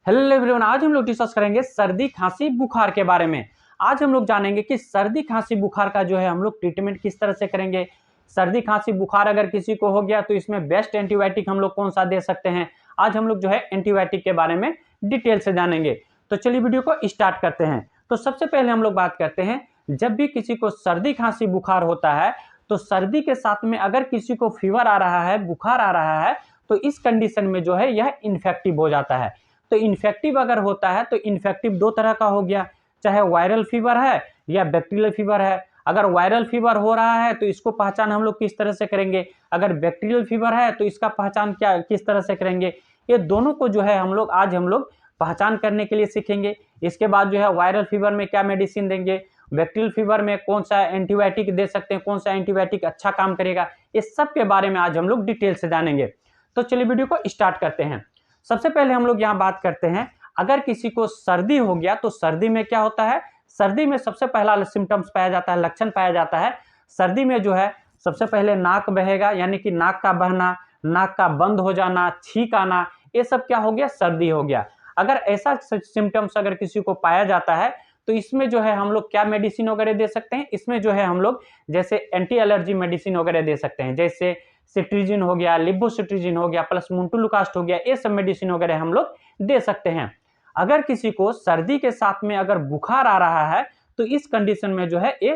Hello everyone, आज हम लोग डिस्कस करेंगे सर्दी खांसी बुखार के बारे में। आज हम लोग जानेंगे कि सर्दी खांसी बुखार का जो है हम लोग ट्रीटमेंट किस तरह से करेंगे। सर्दी खांसी बुखार अगर किसी को हो गया तो इसमें बेस्ट एंटीबायोटिक हम लोग कौन सा दे सकते हैं। आज हम लोग जो है एंटीबायोटिक के बारे में डिटेल से जानेंगे। तो चलिए वीडियो को स्टार्ट करते हैं। तो सबसे पहले हम लोग बात करते हैं, जब भी किसी को सर्दी खांसी बुखार होता है तो सर्दी के साथ में अगर किसी को फीवर आ रहा है, बुखार आ रहा है, तो इस कंडीशन में जो है यह इन्फेक्टिव हो जाता है। तो इन्फेक्टिव अगर होता है तो इन्फेक्टिव दो तरह का हो गया, चाहे वायरल फीवर है या बैक्टीरियल फीवर है। अगर वायरल फीवर हो रहा है तो इसको पहचान हम लोग किस तरह से करेंगे, अगर बैक्टीरियल फीवर है तो इसका पहचान क्या किस तरह से करेंगे। ये दोनों को जो है आज हम लोग पहचान करने के लिए सीखेंगे। इसके बाद जो है वायरल फीवर में क्या मेडिसिन देंगे, बैक्टीरियल फीवर में कौन सा एंटीबायोटिक दे सकते हैं, कौन सा एंटीबायोटिक अच्छा काम करेगा, इस सब के बारे में आज हम लोग डिटेल से जानेंगे। तो चलिए वीडियो को स्टार्ट करते हैं। सबसे पहले हम लोग यहाँ बात करते हैं, अगर किसी को सर्दी हो गया तो सर्दी में क्या होता है। सर्दी में सबसे पहला सिम्टम्स पाया जाता है, लक्षण पाया जाता है। सर्दी में जो है सबसे पहले नाक बहेगा, यानी कि नाक का बहना, नाक का बंद हो जाना, छींक आना, ये सब क्या हो गया, सर्दी हो गया। अगर ऐसा सिम्टम्स अगर किसी को पाया जाता है तो इसमें जो है हम लोग क्या मेडिसिन वगैरह दे सकते हैं। इसमें जो है हम लोग जैसे एंटी एलर्जी मेडिसिन वगैरह दे सकते हैं, जैसे सिट्रीजिन हो गया, लिबोसिट्रीजिन हो गया, प्लस मोन्टुलुकास्ट हो गया, ये सब मेडिसिन वगैरह हम लोग दे सकते हैं। अगर किसी को सर्दी के साथ में अगर बुखार आ रहा है तो इस कंडीशन में जो है ये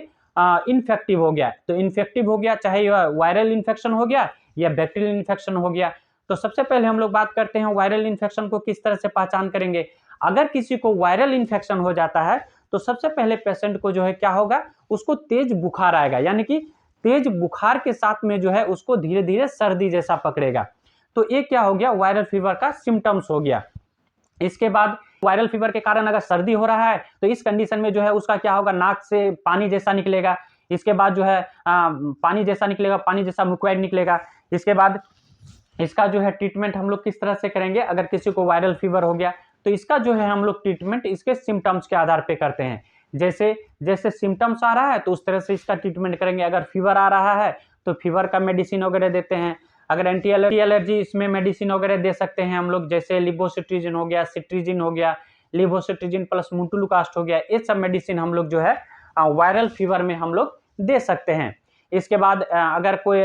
इन्फेक्टिव हो गया। तो इन्फेक्टिव हो गया, चाहे वायरल इन्फेक्शन हो गया या बैक्टीरियल इन्फेक्शन हो गया। तो सबसे पहले हम लोग बात करते हैं वायरल इन्फेक्शन को किस तरह से पहचान करेंगे। अगर किसी को वायरल इन्फेक्शन हो जाता है तो सबसे पहले पेशेंट को जो है क्या होगा, उसको तेज बुखार आएगा, यानी कि तेज बुखार के साथ में जो है उसको धीरे धीरे सर्दी जैसा पकड़ेगा। तो ये क्या हो गया, वायरल फीवर का सिम्टम्स हो गया। इसके बाद वायरल फीवर के कारण अगर सर्दी हो रहा है तो इस कंडीशन में जो है उसका क्या होगा, नाक से पानी जैसा निकलेगा। इसके बाद जो है पानी जैसा निकलेगा, पानी जैसा मुकवाइड निकलेगा। इसके बाद इसका जो है ट्रीटमेंट हम लोग किस तरह से करेंगे। अगर किसी को वायरल फीवर हो गया तो इसका जो है हम लोग ट्रीटमेंट इसके सिम्टम्स के आधार पे करते हैं। जैसे जैसे सिम्टम्स आ रहा है तो उस तरह से इसका ट्रीटमेंट करेंगे। अगर फीवर आ रहा है तो फीवर का मेडिसिन वगैरह देते हैं। अगर एंटी एलर्जी इसमें मेडिसिन वगैरह दे सकते हैं हम लोग, जैसे लिबोसिट्रीजिन हो गया, सिट्रीजिन हो गया, लिबोसिट्रीजिन प्लस मोन्टुलुकास्ट हो गया, ये सब मेडिसिन हम लोग जो है वायरल फीवर में हम लोग दे सकते हैं। इसके बाद अगर कोई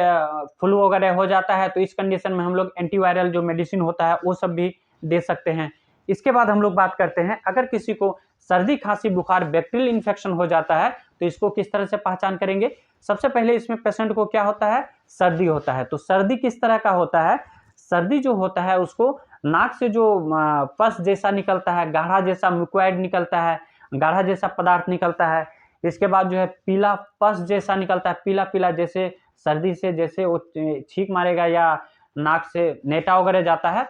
फ्लू वगैरह हो जाता है तो इस कंडीशन में हम लोग एंटीवायरल जो मेडिसिन होता है वो सब भी दे सकते हैं। इसके बाद हम लोग बात करते हैं, अगर किसी को सर्दी खांसी बुखार बैक्टीरियल इन्फेक्शन हो जाता है तो इसको किस तरह से पहचान करेंगे। सबसे पहले इसमें पेशेंट को क्या होता है, सर्दी होता है। तो सर्दी किस तरह का होता है, सर्दी जो होता है उसको नाक से जो पस जैसा निकलता है, गाढ़ा जैसा म्यूकोइड निकलता है, गाढ़ा जैसा पदार्थ निकलता है। इसके बाद जो है पीला पस जैसा निकलता है, पीला पीला, जैसे सर्दी से जैसे वो छींक मारेगा या नाक से नेटा वगैरह जाता है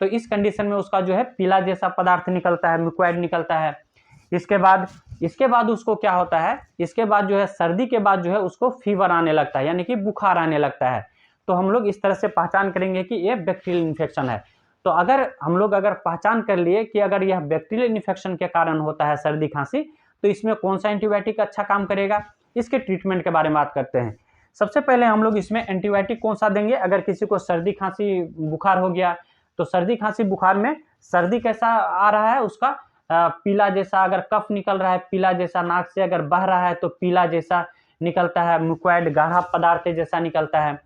तो इस कंडीशन में उसका जो है पीला जैसा पदार्थ निकलता है, म्यूकोइड निकलता है। इसके बाद उसको क्या होता है, इसके बाद जो है सर्दी के बाद जो है उसको फीवर आने लगता है, यानी कि बुखार आने लगता है। तो हम लोग इस तरह से पहचान करेंगे कि ये बैक्टीरियल इन्फेक्शन है। तो अगर हम लोग पहचान कर लिए कि अगर यह बैक्टीरियल इन्फेक्शन के कारण होता है सर्दी खांसी, तो इसमें कौन सा एंटीबायोटिक अच्छा काम करेगा, इसके ट्रीटमेंट के बारे में बात करते हैं। सबसे पहले हम लोग इसमें एंटीबायोटिक कौन सा देंगे। अगर किसी को सर्दी खांसी बुखार हो गया तो सर्दी खांसी बुखार में सर्दी कैसा आ रहा है, उसका पीला जैसा, अगर कफ निकल रहा है पीला जैसा, नाक से अगर बह रहा है तो पीला जैसा निकलता है, म्यूकोइड गाढ़ा पदार्थ जैसा निकलता है।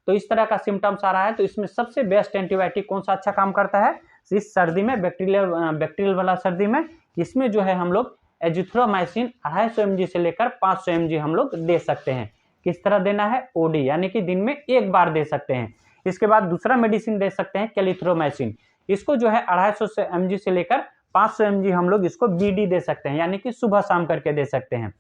तो इस तरह का सिम्टम्स आ रहा है तो इसमें सबसे बेस्ट एंटीबायोटिक कौन सा अच्छा काम करता है इस सर्दी में, बैक्टीरियल वाला सर्दी में। इसमें जो है हम लोग एजिथ्रोमाइसिन 250 mg से लेकर 500 mg हम लोग दे सकते हैं। किस तरह देना है, ओडी, यानी कि दिन में एक बार दे सकते हैं। इसके बाद दूसरा मेडिसिन दे सकते हैं कैलिथ्रोमाइसिन। इसको जो है 250 mg से लेकर 500 mg हम लोग इसको बीडी दे सकते हैं, यानी कि सुबह शाम करके दे सकते हैं।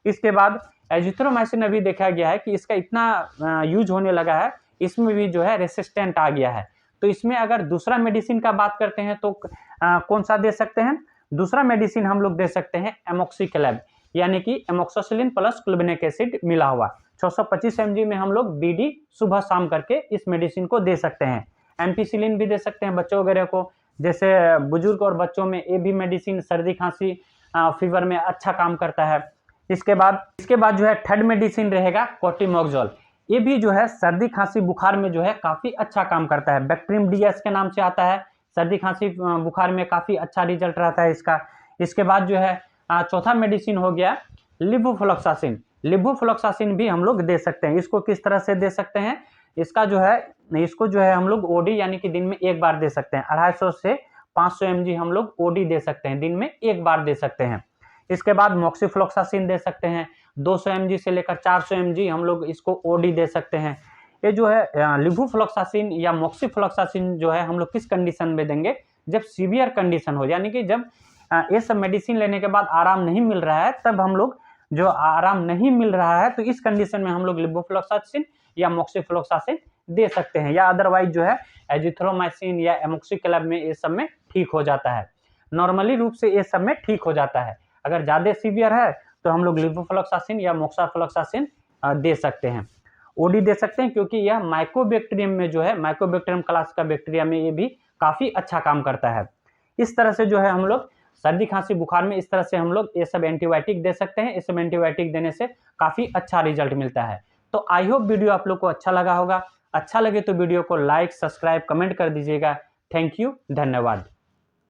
इसके बाद एजिथ्रोमाइसिन अभी देखा गया है कि इसका इतना यूज होने लगा है, इसमें भी जो है रेसिस्टेंट आ गया है। तो इसमें अगर दूसरा मेडिसिन का बात करते हैं तो कौन सा दे सकते हैं। दूसरा मेडिसिन हम लोग दे सकते हैं एमोक्सिक्लेब, यानी कि एमोक्सिसिलिन प्लस क्लूबिनिक एसिड मिला हुआ 625 mg में हम लोग बीडी सुबह शाम करके इस मेडिसिन को दे सकते हैं। एम्पिसिलिन भी दे सकते हैं बच्चों वगैरह को, जैसे बुजुर्ग और बच्चों में ये भी मेडिसिन सर्दी खांसी फीवर में अच्छा काम करता है। इसके बाद जो है थर्ड मेडिसिन रहेगा कोटिमोक्सोल। ये भी जो है सर्दी खांसी बुखार में जो है काफी अच्छा काम करता है। बैक्ट्रीम डीएस के नाम से आता है, सर्दी खांसी बुखार में काफ़ी अच्छा रिजल्ट रहता है इसका। इसके बाद जो है चौथा मेडिसिन हो गया लिवोफ्लॉक्सासिन। लिवोफ्लॉक्सासिन भी हम लोग दे सकते हैं। इसको किस तरह से दे सकते हैं, इसको जो है हम लोग ओडी यानी कि दिन में एक बार दे सकते हैं। 250 से 500 mg हम लोग ओडी दे सकते हैं, दिन में एक बार दे सकते हैं। इसके बाद मॉक्सिफ्लॉक्सासिन दे सकते हैं, 200 mg से लेकर 400 mg हम लोग इसको ओडी दे सकते हैं। ये जो है लिवोफ्लॉक्सासिन या मॉक्सिफ्लॉक्सासिन जो है हम लोग किस कंडीशन में देंगे, जब सीवियर कंडीशन हो, यानी कि जब ये सब मेडिसिन लेने के बाद आराम नहीं मिल रहा है, तब हम लोग जो आराम नहीं मिल रहा है तो इस कंडीशन में हम लोग लिवोफ्लॉक्सासिन या मॉक्सिफ्लॉक्सासिन दे सकते हैं, या अदरवाइज जो है एजिथ्रोमाइसिन या एमोक्सिक्लब में ये सब में ठीक हो जाता है। नॉर्मली रूप से ये सब में ठीक हो जाता है। अगर ज़्यादा सीवियर है तो हम लोग लिवोफ्लॉक्सासिन या मॉक्सिफ्लॉक्सासिन दे सकते हैं, ओडी दे सकते हैं, क्योंकि यह माइकोबैक्टीरियम में जो है माइकोबैक्टीरियम क्लास का बैक्टीरिया में ये भी काफ़ी अच्छा काम करता है। इस तरह से जो है हम लोग सर्दी खांसी बुखार में इस तरह से हम लोग ये सब एंटीबायोटिक दे सकते हैं। इस सब एंटीबायोटिक देने से काफ़ी अच्छा रिजल्ट मिलता है। तो आई होप वीडियो आप लोग को अच्छा लगा होगा। अच्छा लगे तो वीडियो को लाइक, सब्सक्राइब, कमेंट कर दीजिएगा। थैंक यू, धन्यवाद।